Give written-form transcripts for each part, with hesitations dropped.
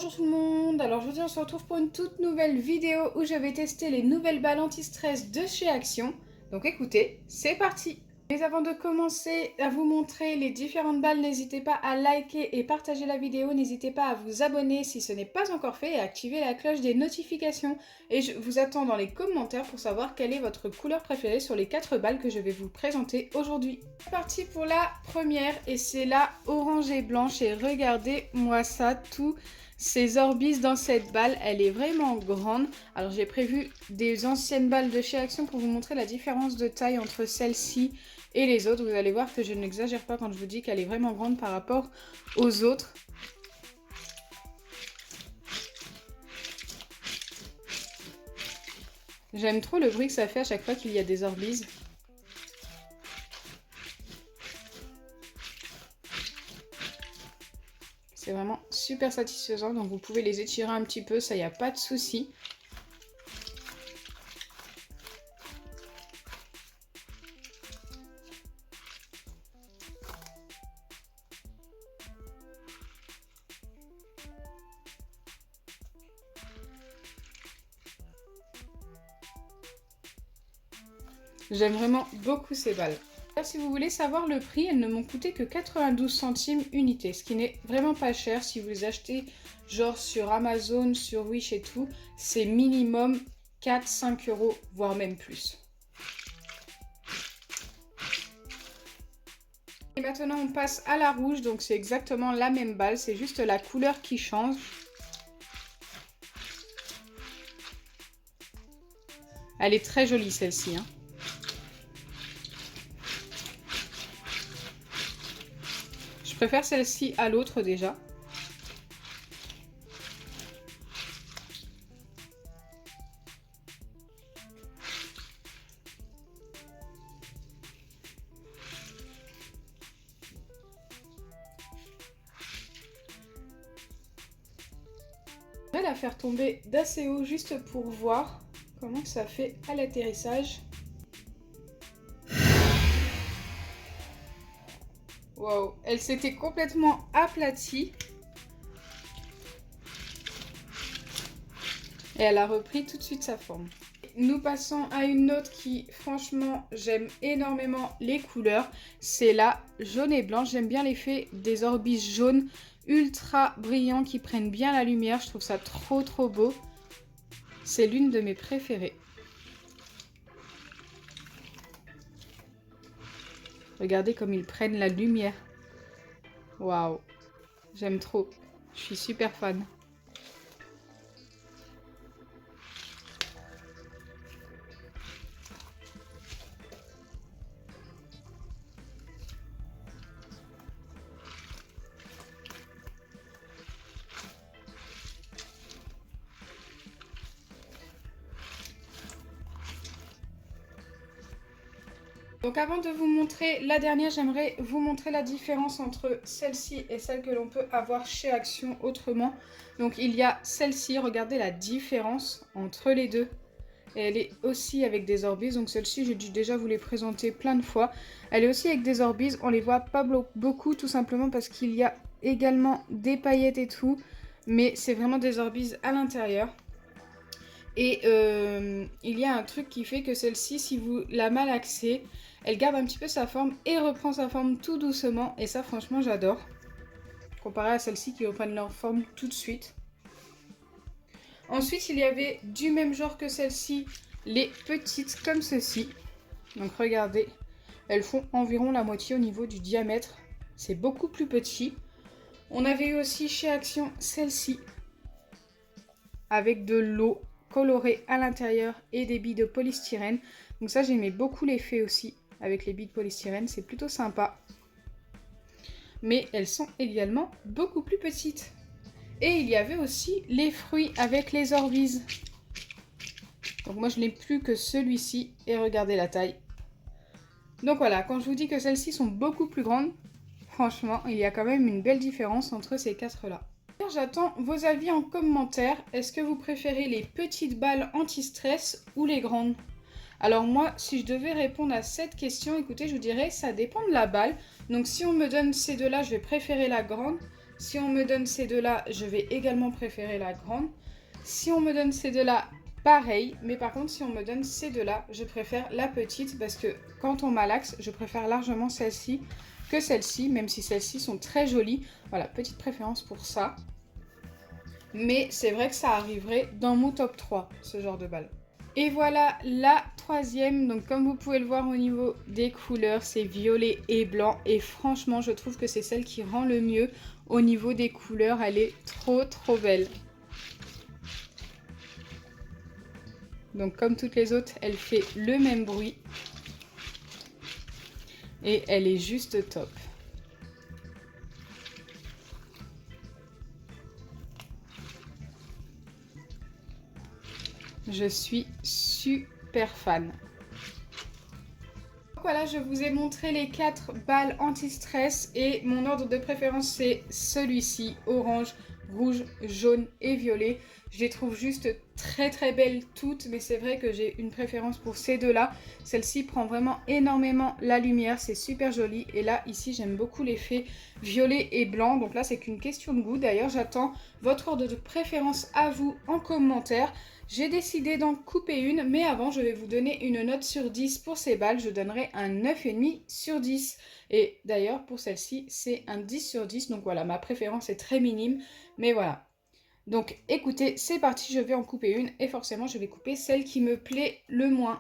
Bonjour tout le monde, alors aujourd'hui on se retrouve pour une toute nouvelle vidéo où je vais tester les nouvelles balles anti-stress de chez Action. Donc écoutez, c'est parti! Mais avant de commencer à vous montrer les différentes balles, n'hésitez pas à liker et partager la vidéo, n'hésitez pas à vous abonner si ce n'est pas encore fait et à activer la cloche des notifications. Et je vous attends dans les commentaires pour savoir quelle est votre couleur préférée sur les 4 balles que je vais vous présenter aujourd'hui. C'est parti pour la première et c'est la orange et blanche et regardez-moi ça, tout ces Orbis dans cette balle, elle est vraiment grande. Alors j'ai prévu des anciennes balles de chez Action pour vous montrer la différence de taille entre celle-ci et les autres. Vous allez voir que je n'exagère pas quand je vous dis qu'elle est vraiment grande par rapport aux autres. J'aime trop le bruit que ça fait à chaque fois qu'il y a des Orbis. C'est vraiment super satisfaisant, donc vous pouvez les étirer un petit peu, ça y a pas de souci. J'aime vraiment beaucoup ces balles. Si vous voulez savoir le prix, elles ne m'ont coûté que 92 centimes unité, ce qui n'est vraiment pas cher. Si vous les achetez genre sur Amazon, sur Wish et tout, c'est minimum 4-5 €, voire même plus. Et maintenant on passe à la rouge, donc c'est exactement la même balle, c'est juste la couleur qui change. Elle est très jolie celle-ci, hein. Je préfère celle-ci à l'autre déjà. Je vais la faire tomber d'assez haut juste pour voir comment ça fait à l'atterrissage. Wow, elle s'était complètement aplatie. Et elle a repris tout de suite sa forme. Nous passons à une autre qui, franchement, j'aime énormément les couleurs. C'est la jaune et blanche. J'aime bien l'effet des Orbis jaunes ultra brillants qui prennent bien la lumière. Je trouve ça trop beau. C'est l'une de mes préférées. Regardez comme ils prennent la lumière. Waouh, j'aime trop. Je suis super fan. Donc avant de vous montrer la dernière, j'aimerais vous montrer la différence entre celle-ci et celle que l'on peut avoir chez Action autrement. Donc il y a celle-ci, regardez la différence entre les deux. Et elle est aussi avec des Orbis, donc celle-ci j'ai dû déjà vous les présenter plein de fois. Elle est aussi avec des Orbis, on les voit pas beaucoup tout simplement parce qu'il y a également des paillettes et tout. Mais c'est vraiment des Orbis à l'intérieur. Et il y a un truc qui fait que celle-ci, si vous la malaxez, elle garde un petit peu sa forme et reprend sa forme tout doucement. Et ça, franchement, j'adore. Comparé à celle-ci qui reprennent leur forme tout de suite. Ensuite, il y avait du même genre que celle-ci, les petites comme ceci. Donc regardez, elles font environ la moitié au niveau du diamètre. C'est beaucoup plus petit. On avait eu aussi chez Action celle-ci, avec de l'eau colorée à l'intérieur et des billes de polystyrène. Donc ça, j'aimais beaucoup l'effet aussi avec les billes de polystyrène, c'est plutôt sympa. Mais elles sont également beaucoup plus petites. Et il y avait aussi les fruits avec les Orbis. Donc moi, je n'ai plus que celui-ci et regardez la taille. Donc voilà, quand je vous dis que celles-ci sont beaucoup plus grandes, franchement, il y a quand même une belle différence entre ces 4-là. J'attends vos avis en commentaire. Est-ce que vous préférez les petites balles anti-stress ou les grandes? Alors moi, si je devais répondre à cette question, écoutez, je vous dirais, ça dépend de la balle. Donc si on me donne ces deux-là, je vais préférer la grande. Si on me donne ces deux-là, je vais également préférer la grande. Si on me donne ces deux-là, pareil. Mais par contre, si on me donne ces deux-là, je préfère la petite parce que quand on malaxe, je préfère largement celle-ci que celle-ci, même si celles-ci sont très jolies. Voilà, petite préférence pour ça. Mais c'est vrai que ça arriverait dans mon top 3, ce genre de balle. Et voilà la troisième. Donc comme vous pouvez le voir au niveau des couleurs, c'est violet et blanc. Et franchement, je trouve que c'est celle qui rend le mieux au niveau des couleurs. Elle est trop belle. Donc comme toutes les autres, elle fait le même bruit. Et elle est juste top. Je suis super fan. Voilà, je vous ai montré les 4 balles anti-stress et mon ordre de préférence c'est celui-ci, orange, rouge, jaune et violet. Je les trouve juste très belles toutes, mais c'est vrai que j'ai une préférence pour ces deux-là. Celle-ci prend vraiment énormément la lumière, c'est super joli. Et là, ici, j'aime beaucoup l'effet violet et blanc. Donc là, c'est qu'une question de goût. D'ailleurs, j'attends votre ordre de préférence à vous en commentaire. J'ai décidé d'en couper une, mais avant, je vais vous donner une note sur 10 pour ces balles. Je donnerai un 9,5 sur 10. Et d'ailleurs, pour celle-ci, c'est un 10 sur 10. Donc voilà, ma préférence est très minime, mais voilà. Donc écoutez, c'est parti, je vais en couper une et forcément je vais couper celle qui me plaît le moins.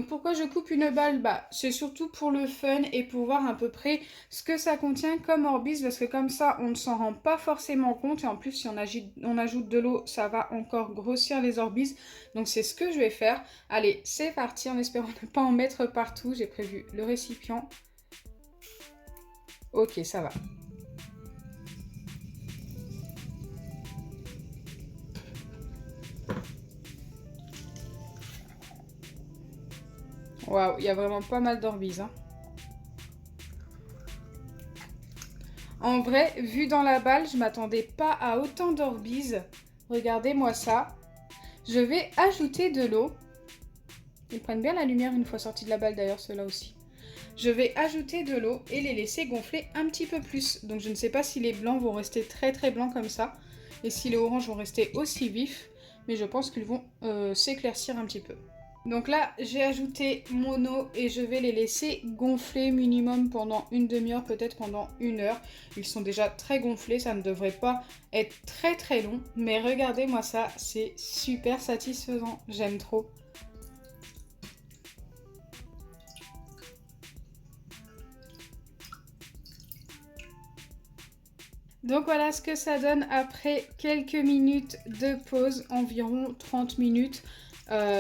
Pourquoi je coupe une balle? C'est surtout pour le fun et pour voir à peu près ce que ça contient comme Orbis, parce que comme ça on ne s'en rend pas forcément compte et en plus si on ajoute de l'eau ça va encore grossir les Orbis. Donc c'est ce que je vais faire. Allez, c'est parti en espérant ne pas en mettre partout. J'ai prévu le récipient. Ok, ça va. Waouh, il y a vraiment pas mal d'Orbis. Hein. En vrai, vu dans la balle, je m'attendais pas à autant d'Orbis. Regardez-moi ça. Je vais ajouter de l'eau. Ils prennent bien la lumière une fois sortis de la balle d'ailleurs, ceux-là aussi. Je vais ajouter de l'eau et les laisser gonfler un petit peu plus. Donc je ne sais pas si les blancs vont rester très blancs comme ça. Et si les oranges vont rester aussi vifs. Mais je pense qu'ils vont s'éclaircir un petit peu. Donc là, j'ai ajouté mon eau et je vais les laisser gonfler minimum pendant une demi-heure, peut-être pendant 1 heure. Ils sont déjà très gonflés, ça ne devrait pas être très long. Mais regardez-moi ça, c'est super satisfaisant, j'aime trop. Donc voilà ce que ça donne après quelques minutes de pause, environ 30 minutes.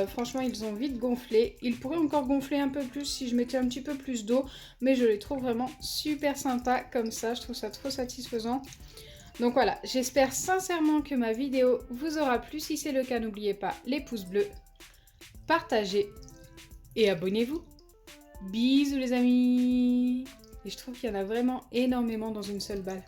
Franchement, ils ont vite gonflé. Ils pourraient encore gonfler un peu plus si je mettais un petit peu plus d'eau. Mais je les trouve vraiment super sympas comme ça. Je trouve ça trop satisfaisant. Donc voilà, j'espère sincèrement que ma vidéo vous aura plu. Si c'est le cas, n'oubliez pas les pouces bleus, partagez et abonnez-vous. Bisous les amis! Et je trouve qu'il y en a vraiment énormément dans une seule balle.